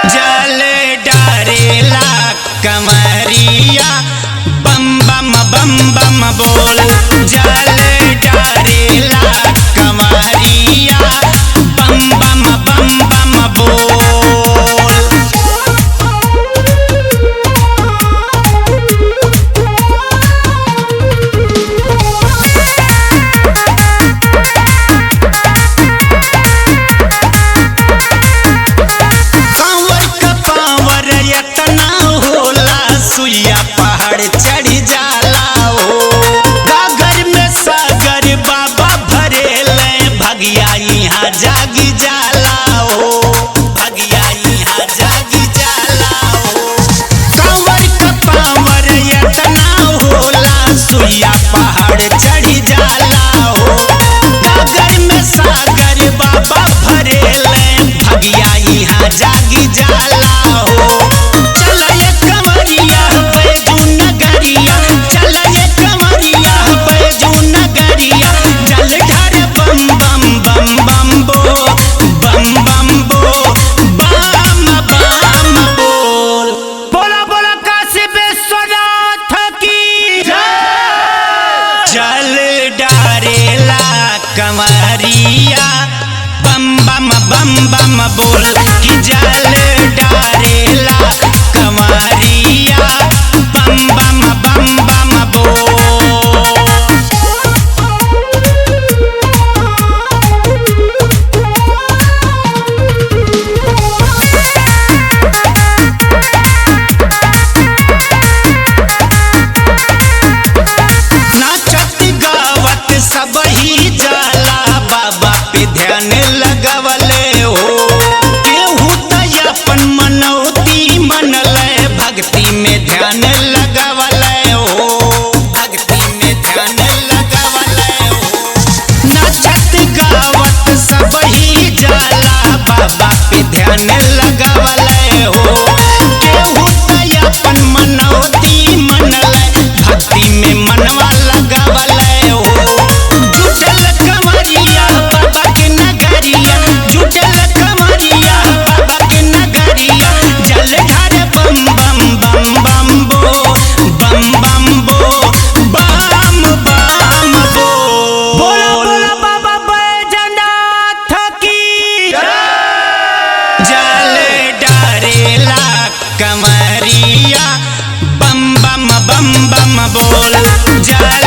जल डारेला कमरिया बम बम बम बम बोल। जल डारेला कमरिया बम बम बम बम बोल। पहाड़ चढ़ जाला हो गागर में सागर बाबा भरेले भगिया यहाँ जागी जाला हो। भगिया यहाँ जागी जाला हो। कांवर का पावर इतना होला सुइया पहाड़ चढ़ जाला हो गागर में सागर बाबा भरेले भगिया यहाँ जागी जाला हो। जल डारेला कमरिया बम बम बम बम बोल कि जल डारेला कमरिया बम बम बम बम बोल। सब ही जाला बाबा पे ध्यान लगवले हो केहू त अपन मनौती मनले भक्ति में ध्यान लगवले हो। भक्ति में ध्यान लगवले हो। नाचत गावत सब ही जाला बाबा पे ध्यान लगवले हो केहू त अपन मनौती मनले भक्ति में मनवा लगवले हो। जुटल कमरिया बाबा के नगरिया जल ढार बम बम बम बम बो बम बम बो बम बम बो। बोला बोला बाबा बैजनाथ की जल डारेला कमरिया बम बम बम बम बोल। जल